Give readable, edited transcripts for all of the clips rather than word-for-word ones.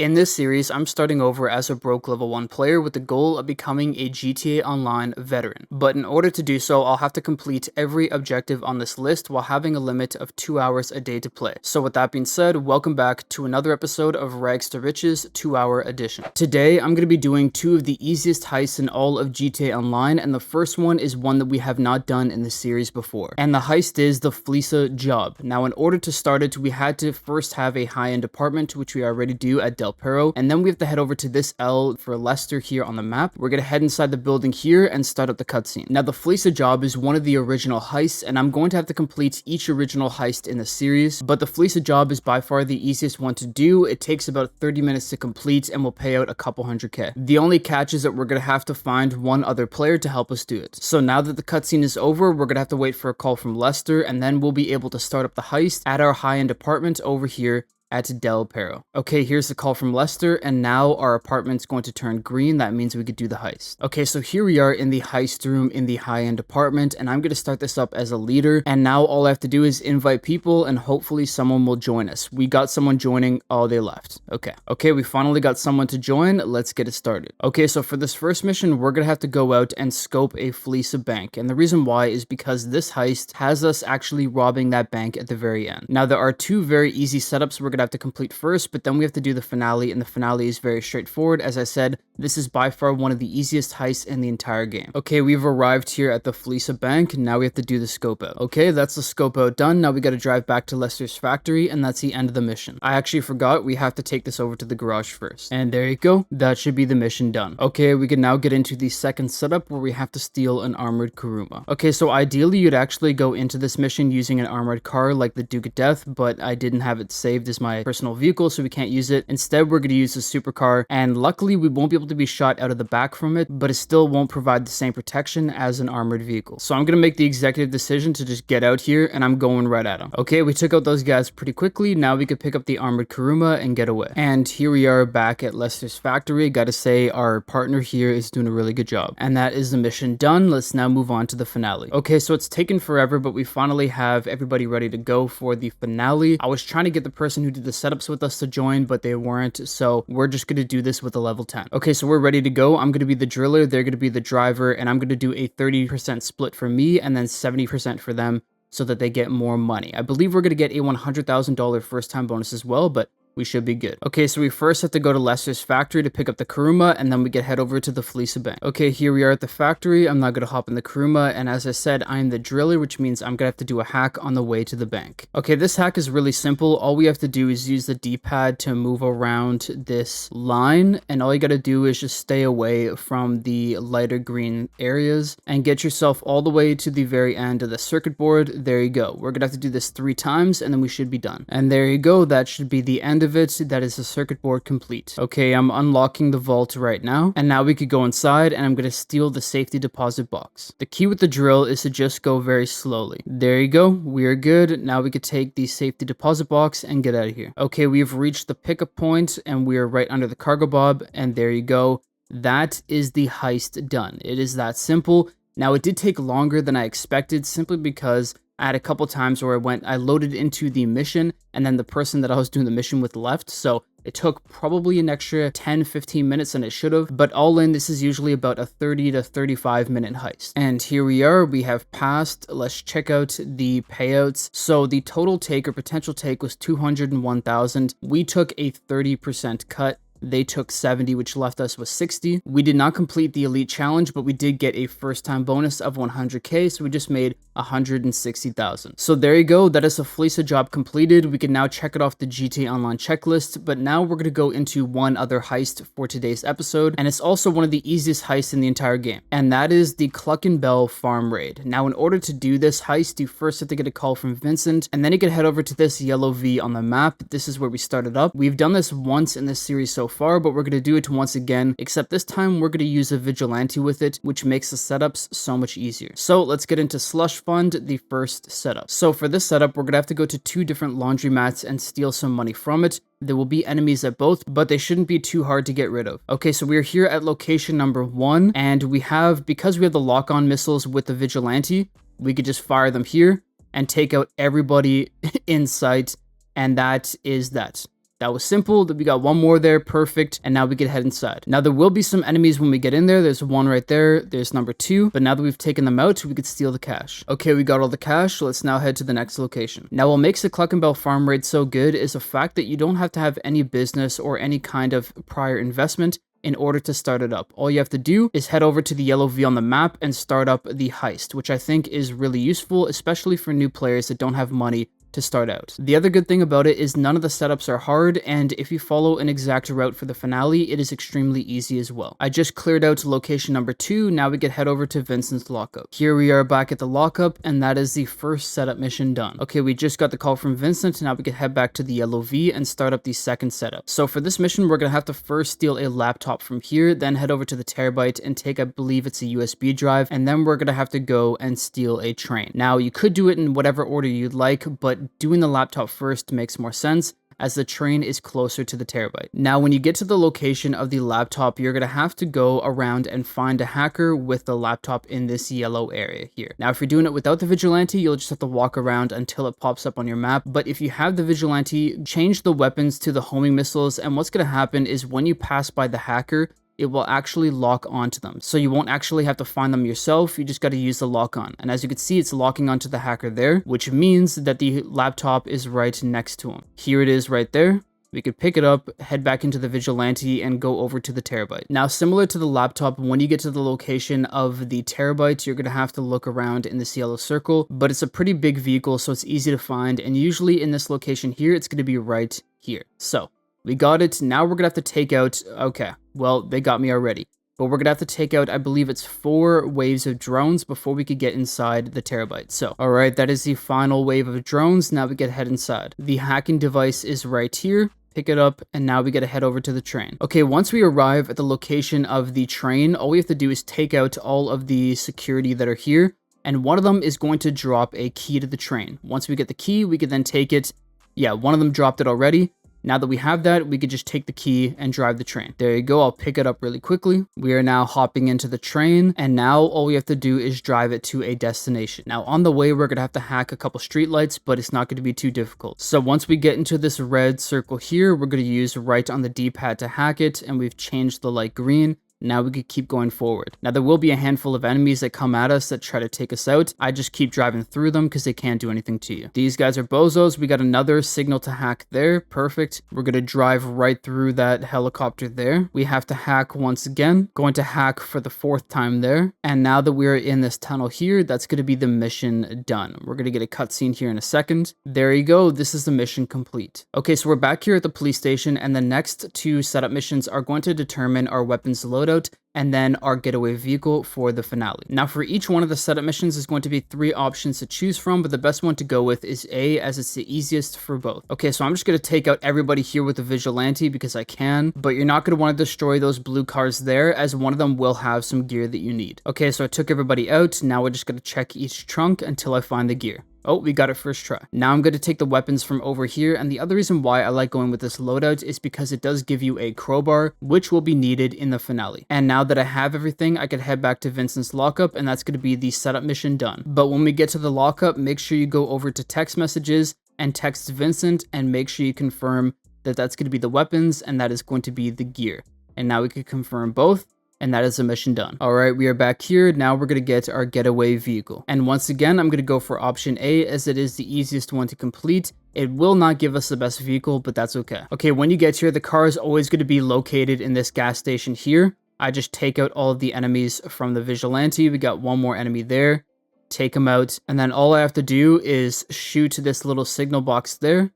In this series, I'm starting over as a broke level 1 player with the goal of becoming a GTA Online veteran. But in order to do so, I'll have to complete every objective on this list while having a limit of 2 hours a day to play. So with that being said, welcome back to another episode of Rags to Riches 2-hour edition. Today, I'm going to be doing 2 of the easiest heists in all of GTA Online, and the first one is one that we have not done in the series before. And the heist is the Fleeca Job. Now, in order to start it, we had to first have a high-end apartment, which we already do at Cayo Perico, and then we have to head over to this L for Leicester here on the map. We're gonna head inside the building here and start up the cutscene. Now, the Fleeca Job is one of the original heists, and I'm going to have to complete each original heist in the series, but the Fleeca Job is by far the easiest one to do. It takes about 30 minutes to complete and will pay out a couple 100k. The only catch is that we're gonna have to find one other player to help us do it. So now that the cutscene is over, we're gonna have to wait for a call from Leicester, and then we'll be able to start up the heist at our high-end apartment over here at Cayo Perico. Okay, here's the call from Leicester, and now our apartment's going to turn green. That means we could do the heist. Okay, so here we are in the heist room in the high-end apartment, and I'm going to start this up as a leader, and now all I have to do is invite people, and hopefully someone will join us. We got someone joining. Oh, they left. Okay, we finally got someone to join. Let's get it started. Okay, so for this first mission, we're going to have to go out and scope a Fleeca bank, and the reason why is because this heist has us actually robbing that bank at the very end. Now, there are 2 very easy setups we're going to have to complete first, but then we have to do the finale, and the finale is very straightforward. As I said, this is by far one of the easiest heists in the entire game. Okay, we've arrived here at the Fleeca bank. Now we have to do the scope out. Okay, that's the scope out done. Now we got to drive back to Leicester's factory, and that's the end of the mission. I actually forgot we have to take this over to the garage first. And there you go. That should be the mission done. Okay, we can now get into the second setup where we have to steal an armored Kuruma. Okay, so ideally you'd actually go into this mission using an armored car like the Duke of Death, but I didn't have it saved as my personal vehicle, so we can't use it. Instead, we're going to use the supercar, and luckily we won't be able to be shot out of the back from it, but it still won't provide the same protection as an armored vehicle. So I'm going to make the executive decision to just get out here, and I'm going right at them. Okay, we took out those guys pretty quickly. Now we could pick up the armored Kuruma and get away. And here we are back at Leicester's factory. Gotta say, our partner here is doing a really good job. And that is the mission done. Let's now move on to the finale. Okay, so it's taken forever, but we finally have everybody ready to go for the finale. I was trying to get the person who did the setups with us to join, but they weren't, so we're just going to do this with a level 10. Okay, so we're ready to go. I'm going to be the driller, they're going to be the driver, and I'm going to do a 30% split for me and then 70% for them so that they get more money. I believe we're going to get a $100,000 first time bonus as well, but we should be good. Okay, so we first have to go to Leicester's factory to pick up the Kuruma, and then we get head over to the Fleeca bank. Okay, here we are at the factory. I'm not going to hop in the Kuruma, and as I said, I'm the driller, which means I'm going to have to do a hack on the way to the bank. Okay, this hack is really simple. All we have to do is use the D-pad to move around this line, and all you got to do is just stay away from the lighter green areas and get yourself all the way to the very end of the circuit board. There you go. We're going to have to do this 3 times, and then we should be done. And there you go. That should be the end of it. That is the circuit board complete. Okay, I'm unlocking the vault right now, and now we could go inside, and I'm going to steal the safety deposit box. The key with the drill is to just go very slowly. There you go. We are good. Now we could take the safety deposit box and get out of here. Okay, we've reached the pickup point, and we are right under the cargo bob, and there you go. That is the heist done. It is that simple. Now, it did take longer than I expected, simply because I had a couple times where I loaded into the mission, and then the person that I was doing the mission with left, so it took probably an extra 10-15 minutes than it should have, but all in, this is usually about a 30 to 35 minute heist. And here we are, we have passed. Let's check out the payouts. So the total take or potential take was 201,000. We took a 30% cut. They took 70, which left us with 60. We did not complete the elite challenge, but we did get a first time bonus of 100k, so we just made 160,000. So there you go. That is a Fleeca job completed. We can now check it off the GTA Online checklist, but now we're going to go into one other heist for today's episode, and it's also one of the easiest heists in the entire game, and that is the Cluckin farm raid. Now, in order to do this heist, you first have to get a call from Vincent, and then you can head over to this yellow V on the map. This is where we started up. We've done this once in this series so far, but we're going to do it once again, except this time we're going to use a vigilante with it, which makes the setups so much easier. So let's get into Slush Fund, the first setup. So for this setup, we're going to have to go to 2 different laundromats and steal some money from it. There will be enemies at both, but they shouldn't be too hard to get rid of. Okay, so we're here at location number 1, and because we have the lock-on missiles with the vigilante, we could just fire them here and take out everybody in sight, and that is that. That was simple. We got one more there, perfect, and now we can head inside. Now there will be some enemies when we get in there. There's one right there, there's number 2, but now that we've taken them out, we could steal the cash. Okay, we got all the cash, let's now head to the next location. Now what makes the Cluckin farm raid so good is the fact that you don't have to have any business or any kind of prior investment in order to start it up. All you have to do is head over to the yellow V on the map and start up the heist, which I think is really useful, especially for new players that don't have money to start out. The other good thing about it is none of the setups are hard, and if you follow an exact route for the finale, it is extremely easy as well. I just cleared out location number 2, now we can head over to Vincent's lockup. Here we are back at the lockup, and that is the first setup mission done. Okay, we just got the call from Vincent, now we can head back to the yellow V and start up the second setup. So for this mission, we're gonna have to first steal a laptop from here, then head over to the Terabyte and take, I believe it's a USB drive, and then we're gonna have to go and steal a train. Now, you could do it in whatever order you'd like, but doing the laptop first makes more sense as the train is closer to the Terabyte. Now, when you get to the location of the laptop, you're gonna have to go around and find a hacker with the laptop in this yellow area here. Now, if you're doing it without the vigilante, you'll just have to walk around until it pops up on your map. But if you have the vigilante, change the weapons to the homing missiles, and what's gonna happen is when you pass by the hacker, it will actually lock onto them. So you won't actually have to find them yourself, you just got to use the lock on. And as you can see, it's locking onto the hacker there, which means that the laptop is right next to him. Here it is right there. We could pick it up, head back into the vigilante, and go over to the Terabyte. Now, similar to the laptop, when you get to the location of the Terabyte, you're going to have to look around in this yellow circle, but it's a pretty big vehicle, so it's easy to find, and usually in this location here, it's going to be right here. So we got it. Now we're gonna have to take out, okay, well, they got me already, but we're gonna have to take out, I believe it's 4 waves of drones before we could get inside the Terabyte. So, all right, that is the final wave of drones. Now we get to head inside. The hacking device is right here. Pick it up, and now we gotta head over to the train. Okay, once we arrive at the location of the train, all we have to do is take out all of the security that are here, and one of them is going to drop a key to the train. Once we get the key, we can then take it. Yeah, one of them dropped it already. Now that we have that, we could just take the key and drive the train. There you go, I'll pick it up really quickly. We are now hopping into the train, and now all we have to do is drive it to a destination. Now on the way, we're gonna have to hack a couple streetlights, but it's not gonna be too difficult. So once we get into this red circle here, we're gonna use right on the D-pad to hack it, and we've changed the light green. Now we could keep going forward. Now there will be a handful of enemies that come at us that try to take us out. I just keep driving through them because they can't do anything to you. These guys are bozos. We got another signal to hack there. Perfect. We're going to drive right through that helicopter there. We have to hack once again. Going to hack for the 4th time there. And now that we're in this tunnel here, that's going to be the mission done. We're going to get a cutscene here in a second. There you go. This is the mission complete. Okay, so we're back here at the police station, and the next 2 setup missions are going to determine our weapons loadout and then our getaway vehicle for the finale. Now for each one of the setup missions, there's going to be 3 options to choose from, but the best one to go with is A, as it's the easiest for both. Okay, so I'm just going to take out everybody here with the vigilante because I can, but you're not going to want to destroy those blue cars there, as one of them will have some gear that you need. Okay, so I took everybody out. Now we're just going to check each trunk until I find the gear. Oh, we got it first try. Now I'm going to take the weapons from over here, and the other reason why I like going with this loadout is because it does give you a crowbar, which will be needed in the finale. And now that I have everything, I can head back to Vincent's lockup, and that's going to be the setup mission done. But when we get to the lockup, make sure you go over to text messages and text Vincent, and make sure you confirm that that's going to be the weapons, and that is going to be the gear. And now we can confirm both. And that is the mission done. All right, we are back here. Now we're going to get our getaway vehicle. And once again, I'm going to go for option A, as it is the easiest one to complete. It will not give us the best vehicle, but that's okay. Okay, when you get here, the car is always going to be located in this gas station here. I just take out all of the enemies from the vigilante. We got one more enemy there. Take him out. And then all I have to do is shoot this little signal box there.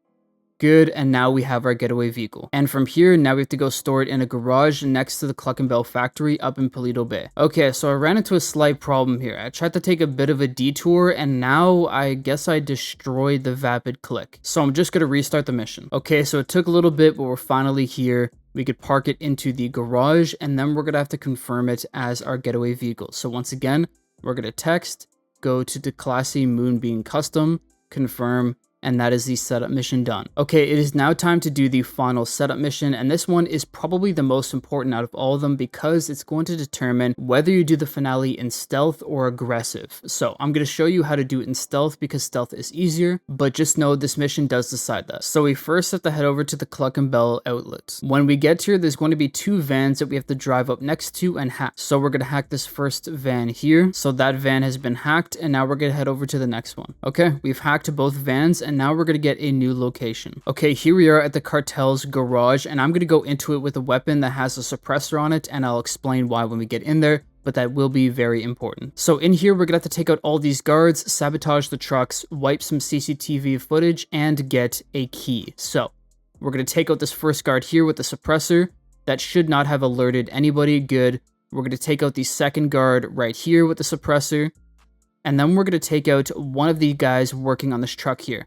Good, and now we have our getaway vehicle. And from here, now we have to go store it in a garage next to the Cluckin factory up in Paleto Bay. Okay, so I ran into a slight problem here. I tried to take a bit of a detour, and now I guess I destroyed the Vapid Click. So I'm just gonna restart the mission. Okay, so it took a little bit, but we're finally here. We could park it into the garage, and then we're gonna have to confirm it as our getaway vehicle. So once again, we're gonna text, go to the classy Moonbeam Custom, confirm, And that is the setup mission done. Okay, it is now time to do the final setup mission, and this one is probably the most important out of all of them because it's going to determine whether you do the finale in stealth or aggressive. So I'm going to show you how to do it in stealth because stealth is easier, but just know this mission does decide that. So we first have to head over to the Cluckin outlet. When we get here, there's going to be 2 vans that we have to drive up next to and hack. So we're going to hack this first van here. So that van has been hacked, and now we're going to head over to the next one. Okay, we've hacked both vans, and now we're going to get a new location. Okay, here we are at the cartel's garage, and I'm going to go into it with a weapon that has a suppressor on it, and I'll explain why when we get in there, but that will be very important. So in here, we're going to have to take out all these guards, sabotage the trucks, wipe some CCTV footage, and get a key. So we're going to take out this first guard here with the suppressor. That should not have alerted anybody. Good. We're going to take out the second guard right here with the suppressor. And then we're going to take out one of the guys working on this truck here.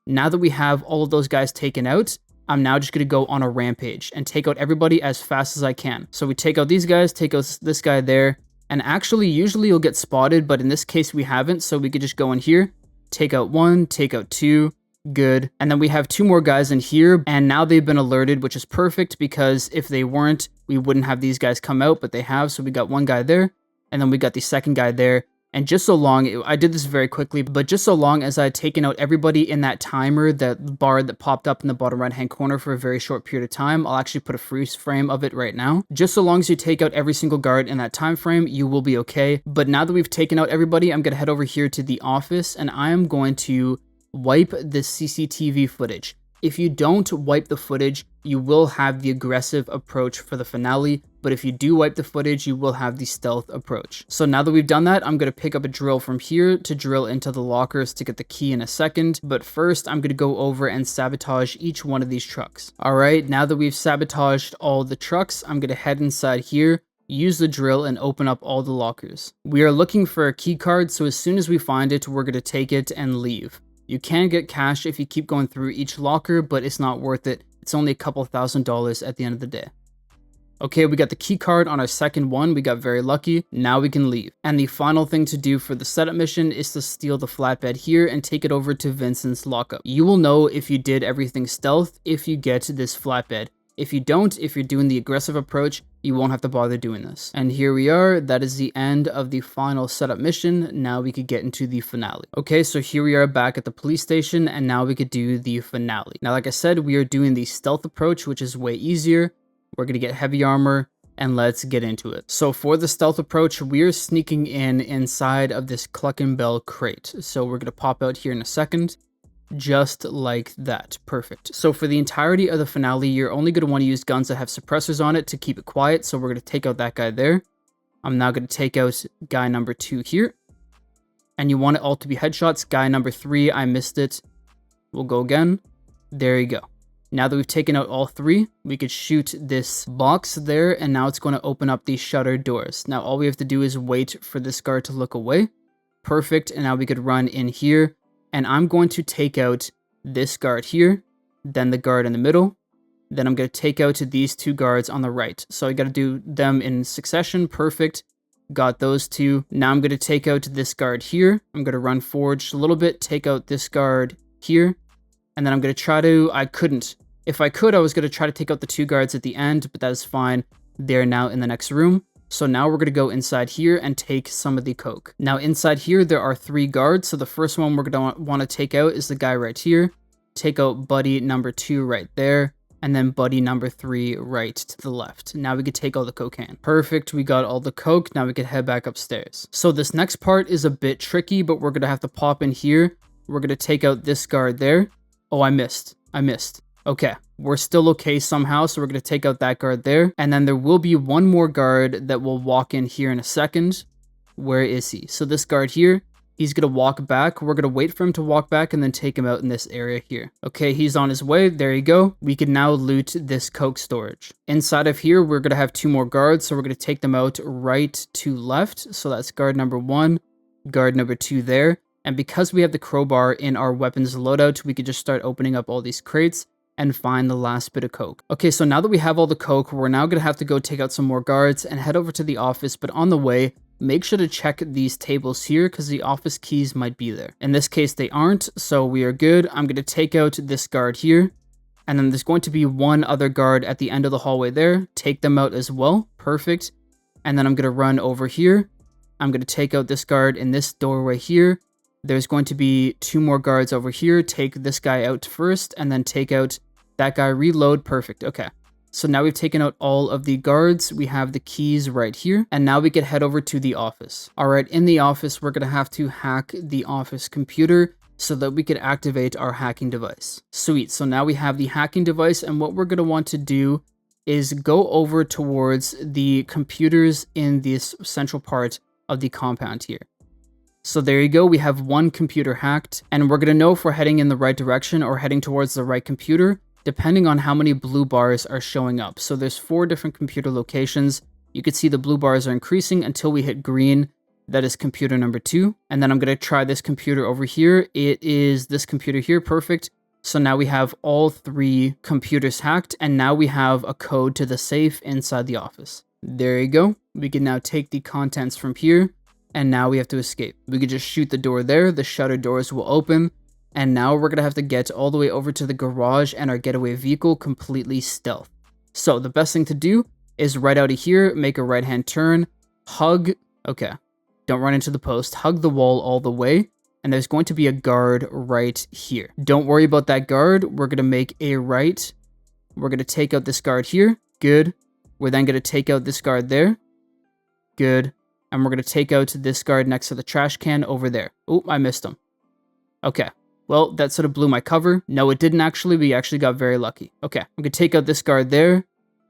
Now that we have all of those guys taken out, I'm now just going to go on a rampage and take out everybody as fast as I can. So we take out these guys, take out this guy there, and actually usually you'll get spotted, but in this case we haven't, so we could just go in here, take out 1, take out 2, good. And then we have 2 more guys in here, and now they've been alerted, which is perfect because if they weren't, we wouldn't have these guys come out, but they have, so we got 1 guy there, and then we got the second guy there. And just so long, I did this very quickly, but just so long as I had taken out everybody in that timer, that bar that popped up in the bottom right hand corner for a very short period of time, I'll actually put a freeze frame of it right now. Just so long as you take out every single guard in that time frame, you will be okay. But now that we've taken out everybody, I'm going to head over here to the office, and I am going to wipe the CCTV footage. If you don't wipe the footage, you will have the aggressive approach for the finale, but if you do wipe the footage, you will have the stealth approach. So now that we've done that, I'm going to pick up a drill from here to drill into the lockers to get the key in a second, but first I'm going to go over and sabotage each one of these trucks. Alright, now that we've sabotaged all the trucks, I'm going to head inside here, use the drill, and open up all the lockers. We are looking for a key card, so as soon as we find it, we're going to take it and leave. You can get cash if you keep going through each locker, but it's not worth it. It's only a couple $1,000s at the end of the day. Okay, we got the key card on our second one. We got very lucky. Now we can leave. And the final thing to do for the setup mission is to steal the flatbed here and take it over to Vincent's lockup. You will know if you did everything stealth if you get this flatbed. If you don't, if you're doing the aggressive approach, you won't have to bother doing this. And here we are. That is the end of the final setup mission. Now we could get into the finale. Okay, so here we are back at the police station, and now we could do the finale. Now, like I said, we are doing the stealth approach, which is way easier. We're going to get heavy armor, and let's get into it. So for the stealth approach, we are sneaking inside of this Cluckin crate. So we're going to pop out here in a second. Just like that. Perfect. So for the entirety of the finale, you're only going to want to use guns that have suppressors on it to keep it quiet. So we're going to take out that guy there. I'm now going to take out guy number 2 here. And you want it all to be headshots. Guy number 3, I missed it. We'll go again. There you go. Now that we've taken out all 3, we could shoot this box there, and now it's going to open up these shutter doors. Now all we have to do is wait for this guard to look away. Perfect. And now we could run in here. And I'm going to take out this guard here, then the guard in the middle, then I'm going to take out these 2 guards on the right. So I got to do them in succession. Perfect. Got those 2. Now I'm going to take out this guard here. I'm going to run forward just a little bit, take out this guard here, and then I'm going to try to, I couldn't. If I could, I was going to try to take out the 2 guards at the end, but that is fine. They're now in the next room. So now we're going to go inside here and take some of the coke. Now inside here, there are 3 guards. So the first one we're going to want to take out is the guy right here. Take out buddy number 2 right there. And then buddy number 3 right to the left. Now we could take all the cocaine. Perfect. We got all the coke. Now we can head back upstairs. So this next part is a bit tricky, but we're going to have to pop in here. We're going to take out this guard there. Oh, I missed. Okay, we're still okay somehow, so we're going to take out that guard there. And then there will be one more guard that will walk in here in a second. Where is he? So this guard here, he's going to walk back. We're going to wait for him to walk back and then take him out in this area here. Okay, he's on his way. There you go. We can now loot this coke storage. Inside of here, we're going to have 2 more guards, so we're going to take them out right to left. So that's guard number 1, guard number 2 there. And because we have the crowbar in our weapons loadout, we could just start opening up all these crates and find the last bit of coke. Okay, so now that we have all the coke, we're now going to have to go take out some more guards and head over to the office, but on the way, make sure to check these tables here because the office keys might be there. In this case, they aren't, so we are good. I'm going to take out this guard here, and then there's going to be one other guard at the end of the hallway there. Take them out as well. Perfect. And then I'm going to run over here. I'm going to take out this guard in this doorway here. There's going to be 2 more guards over here. Take this guy out first, and then take out that guy. Reload. Perfect. Okay. So now we've taken out all of the guards. We have the keys right here. And now we can head over to the office. All right, in the office, we're going to have to hack the office computer so that we could activate our hacking device. Sweet. So now we have the hacking device, and what we're going to want to do is go over towards the computers in this central part of the compound here. So there you go, we have one computer hacked, and we're going to know if we're heading in the right direction or heading towards the right computer, depending on how many blue bars are showing up. So there's 4 different computer locations. You can see the blue bars are increasing until we hit green. That is computer number 2. And then I'm going to try this computer over here. It is this computer here. Perfect. So now we have all 3 computers hacked, and now we have a code to the safe inside the office. There you go. We can now take the contents from here, and now we have to escape. We could just shoot the door there. The shutter doors will open. And now we're going to have to get all the way over to the garage and our getaway vehicle completely stealth. So the best thing to do is right out of here, make a right-hand turn, hug, okay, don't run into the post, hug the wall all the way, and there's going to be a guard right here. Don't worry about that guard. We're going to make a right. We're going to take out this guard here. Good. We're then going to take out this guard there. Good. And we're going to take out this guard next to the trash can over there. Oh, I missed him. Okay. Well, that sort of blew my cover. No, it didn't actually. We actually got very lucky. Okay, I'm going to take out this guard there,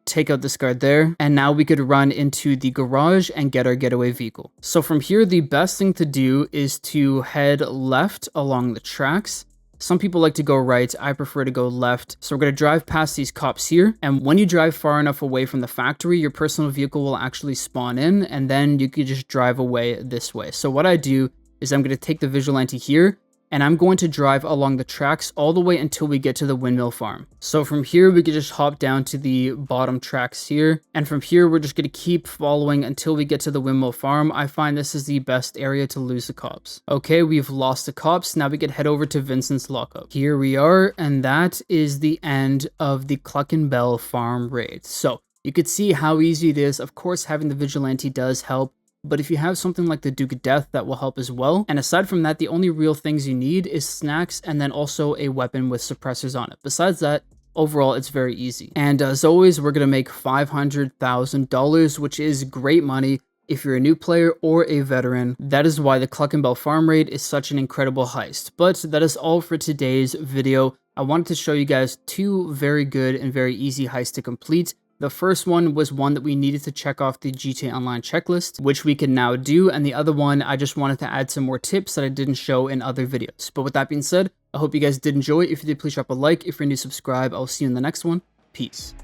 take out this guard there, and now we could run into the garage and get our getaway vehicle. So from here, the best thing to do is to head left along the tracks. Some people like to go right. I prefer to go left. So we're going to drive past these cops here. And when you drive far enough away from the factory, your personal vehicle will actually spawn in, and then you can just drive away this way. So what I do is I'm going to take the vigilante here, and I'm going to drive along the tracks all the way until we get to the windmill farm. So from here, we can just hop down to the bottom tracks here. And from here, we're just going to keep following until we get to the windmill farm. I find this is the best area to lose the cops. Okay, we've lost the cops. Now we can head over to Vincent's lockup. Here we are, and that is the end of the Cluckin farm raid. So you could see how easy it is. Of course, having the vigilante does help. But if you have something like the Duke of Death, that will help as well. And aside from that, the only real things you need is snacks and then also a weapon with suppressors on it. Besides that, overall, it's very easy. And as always, we're going to make $500,000, which is great money if you're a new player or a veteran. That is why the Cluckin farm raid is such an incredible heist. But that is all for today's video. I wanted to show you guys 2 very good and very easy heists to complete. The first one was one that we needed to check off the GTA Online checklist, which we can now do, and the other one, I just wanted to add some more tips that I didn't show in other videos. But with that being said, I hope you guys did enjoy. If you did, please drop a like. If you're new, subscribe. I'll see you in the next one. Peace.